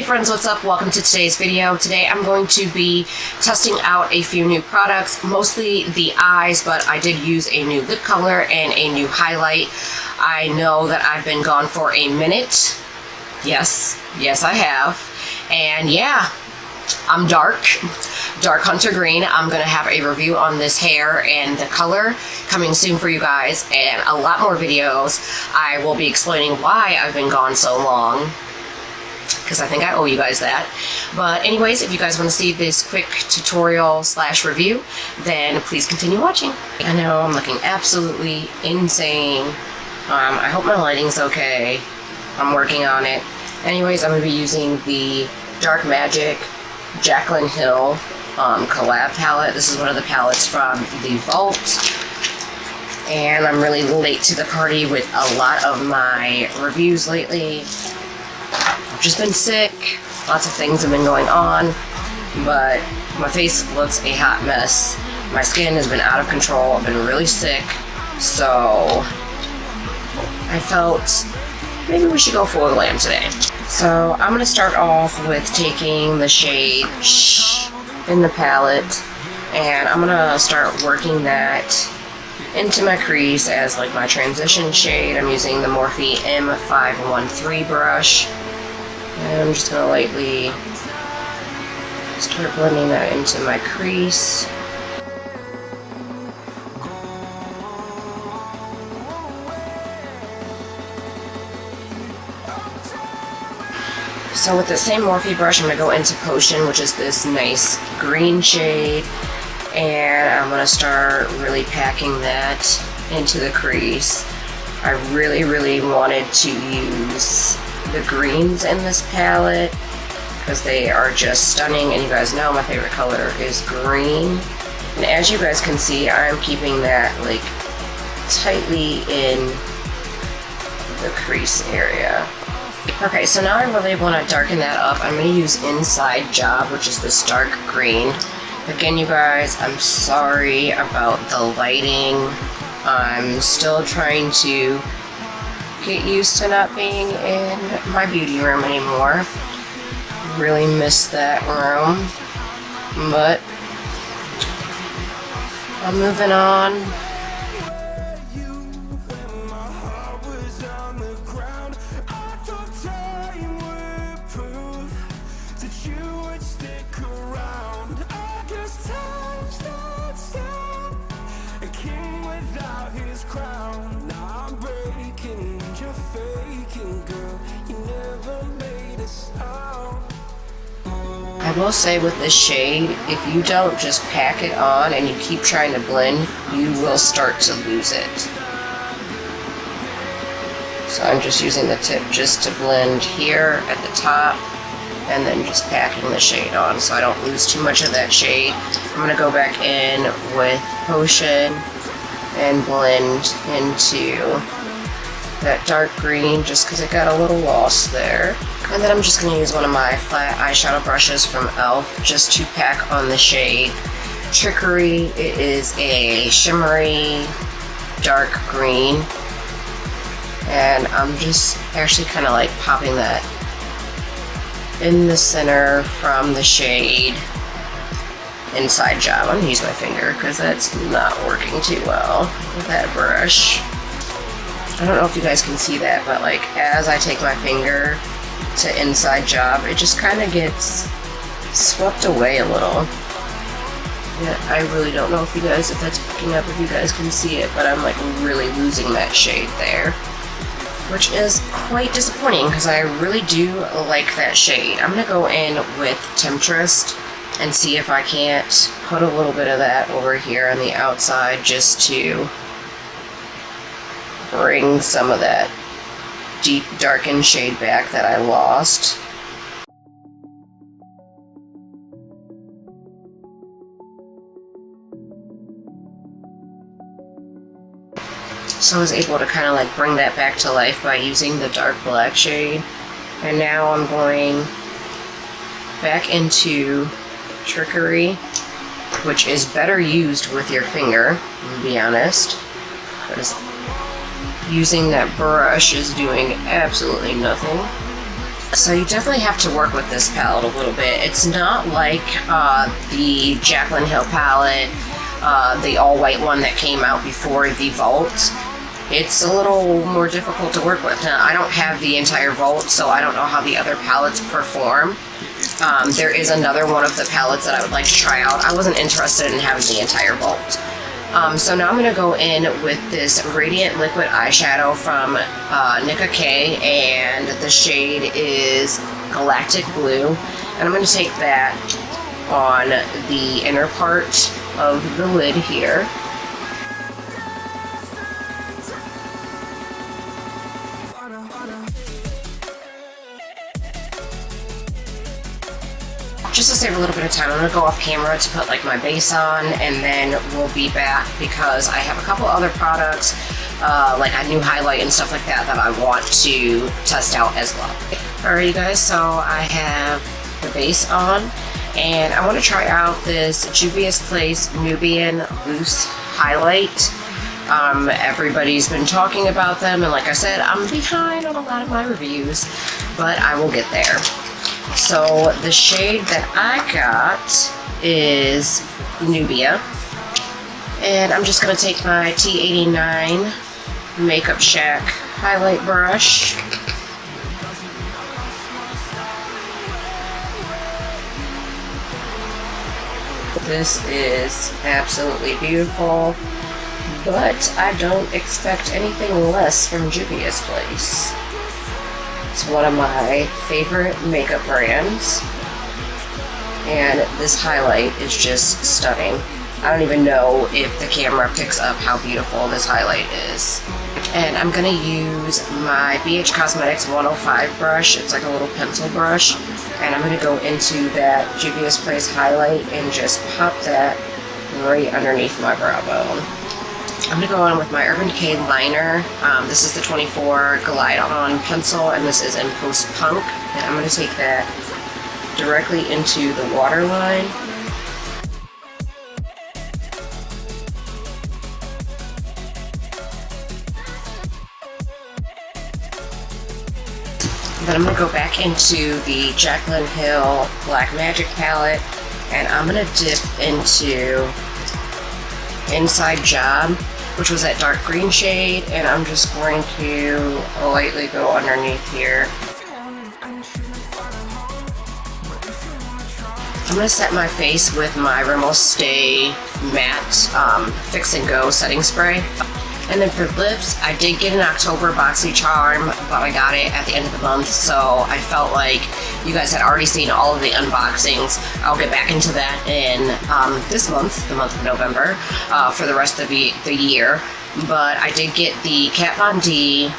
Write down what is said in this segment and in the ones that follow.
Hey friends, what's up? Welcome to today's video. Today I'm going to be testing out a few new products, mostly the eyes, but I did use a new lip color and a new highlight. I know that I've been gone for a minute. Yes, I have. And yeah, I'm dark hunter green. I'm gonna have a review on this hair and the color coming soon for you guys, and a lot more videos. I will be explaining why I've been gone so long, because I think I owe you guys that. But anyways, if you guys want to see this quick tutorial / review, then please continue watching. I know I'm looking absolutely insane. I hope my lighting's okay. I'm working on it. Anyways, I'm going to be using the Dark Magic Jaclyn Hill collab palette. This is one of the palettes from the Vault. And I'm really late to the party with a lot of my reviews lately. I've just been sick. Lots of things have been going on. But my face looks a hot mess. My skin has been out of control. I've been really sick. So I felt maybe we should go for the glam today. So I'm going to start off with taking the shade Shh in the palette, and I'm going to start working that into my crease as like my transition shade. I'm using the Morphe M513 brush, and I'm just going to lightly start blending that into my crease. So with the same Morphe brush, I'm going to go into Potion, which is this nice green shade, and I'm going to start really packing that into the crease. I really wanted to use the greens in this palette because they are just stunning, and you guys know my favorite color is green. And as you guys can see, I'm keeping that like tightly in the crease area. Okay, so now I really want to darken that up. I'm going to use Inside Job, which is this dark green. Again, you guys, I'm sorry about the lighting. I'm still trying to get used to not being in my beauty room anymore. Really miss that room. But I'm moving on. I will say with this shade, if you don't just pack it on and you keep trying to blend, you will start to lose it. So I'm just using the tip just to blend here at the top, and then just packing the shade on so I don't lose too much of that shade. I'm going to go back in with Potion and blend into that dark green just because it got a little lost there. And then I'm just going to use one of my flat eyeshadow brushes from e.l.f. just to pack on the shade Trickery. It is a shimmery dark green, and I'm just actually kind of like popping that in the center from the shade Inside Job. I'm going to use my finger because that's not working too well with that brush. I don't know if you guys can see that, but like as I take my finger to Inside Job, it just kind of gets swept away a little. Yeah, I really don't know if that's picking up, if you guys can see it, but I'm like really losing that shade there, which is quite disappointing because I really do like that shade. I'm going to go in with Temptress and see if I can't put a little bit of that over here on the outside just to bring some of that deep darkened shade back that I lost. So I was able to kind of like bring that back to life by using the dark black shade. And now I'm going back into Trickery, which is better used with your finger, to be honest. Because using that brush is doing absolutely nothing. So you definitely have to work with this palette a little bit. It's not like the Jaclyn Hill palette, the all-white one that came out before the Vault. It's a little more difficult to work with. Now, I don't have the entire Vault, so I don't know how the other palettes perform. There is another one of the palettes that I would like to try out. I wasn't interested in having the entire Vault. So now I'm going to go in with this Radiant Liquid Eyeshadow from Nicka K, and the shade is Galactic Blue. And I'm going to take that on the inner part of the lid here. Just to save a little bit of time, I'm going to go off camera to put like my base on, and then we'll be back because I have a couple other products, like a new highlight and stuff like that, that I want to test out as well. Alright you guys, so I have the base on, and I want to try out this Juvia's Place Nubian Loose Highlight. Everybody's been talking about them, and like I said, I'm behind on a lot of my reviews, but I will get there. So the shade that I got is Nubia, and I'm just going to take my T89 Makeup Shack highlight brush, this is absolutely beautiful, but I don't expect anything less from Juvia's Place. It's one of my favorite makeup brands, and this highlight is just stunning. I don't even know if the camera picks up how beautiful this highlight is. And I'm going to use my BH Cosmetics 105 brush. It's like a little pencil brush, and I'm going to go into that Juvia's Place highlight and just pop that right underneath my brow bone. I'm going to go on with my Urban Decay liner. This is the 24 Glide On pencil, and this is in Post Punk. And I'm going to take that directly into the waterline. Then I'm going to go back into the Jaclyn Hill Black Magic palette, and I'm going to dip into Inside Job, which was that dark green shade, and I'm just going to lightly go underneath here. I'm going to set my face with my Rimmel Stay Matte Fix and Go setting spray. And then for lips, I did get an October Boxy Charm, but I got it at the end of the month, so I felt like you guys had already seen all of the unboxings. I'll get back into that in this month, the month of November, for the rest of the year. But I did get the Kat Von D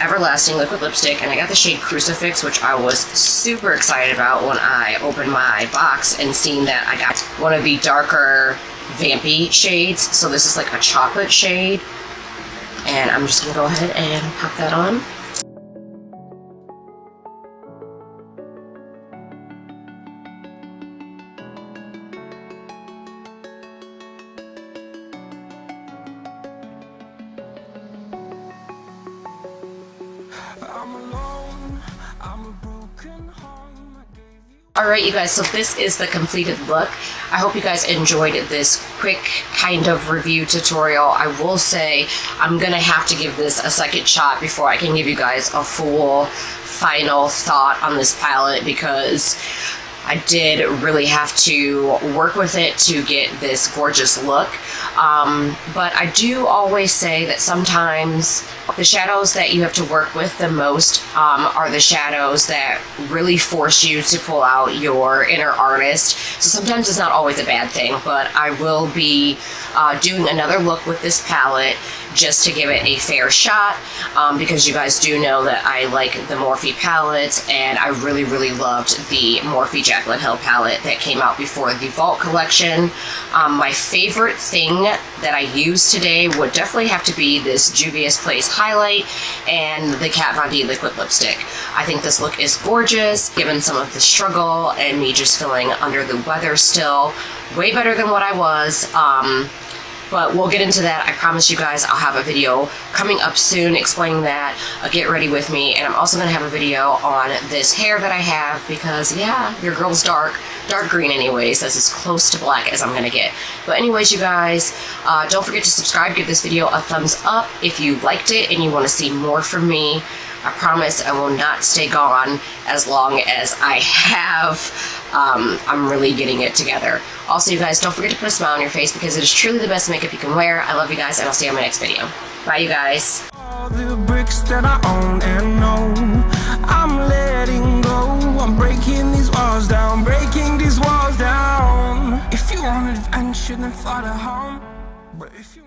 Everlasting Liquid Lipstick, and I got the shade Crucifix, which I was super excited about when I opened my box and seen that I got one of the darker vampy shades. So this is like a chocolate shade, and I'm just gonna go ahead and pop that on. Alright you guys, so this is the completed look. I hope you guys enjoyed this quick kind of review tutorial. I will say I'm gonna have to give this a second shot before I can give you guys a full final thought on this palette, because I did really have to work with it to get this gorgeous look. But I do always say that sometimes the shadows that you have to work with the most are the shadows that really force you to pull out your inner artist. So sometimes it's not always a bad thing, but I will be doing another look with this palette just to give it a fair shot, because you guys do know that I like the Morphe palettes, and I really, really loved the Morphe Jaclyn Hill palette that came out before the Vault collection. My favorite thing that I used today would definitely have to be this Juvia's Place highlight and the Kat Von D liquid lipstick. I think this look is gorgeous, given some of the struggle and me just feeling under the weather still. Way better than what I was. But we'll get into that. I promise you guys I'll have a video coming up soon explaining that. Get ready with me. And I'm also going to have a video on this hair that I have because, yeah, your girl's dark green anyways. That's as close to black as I'm going to get. But anyways, you guys, don't forget to subscribe. Give this video a thumbs up if you liked it and you want to see more from me. I promise I will not stay gone as long as I have. I'm really getting it together. Also, you guys, don't forget to put a smile on your face because it is truly the best makeup you can wear. I love you guys, and I'll see you on my next video. Bye, you guys. All the bricks that I own and know, I'm letting go. I'm breaking these walls down, breaking these walls down. If you wanted adventure, then thought of home. But if you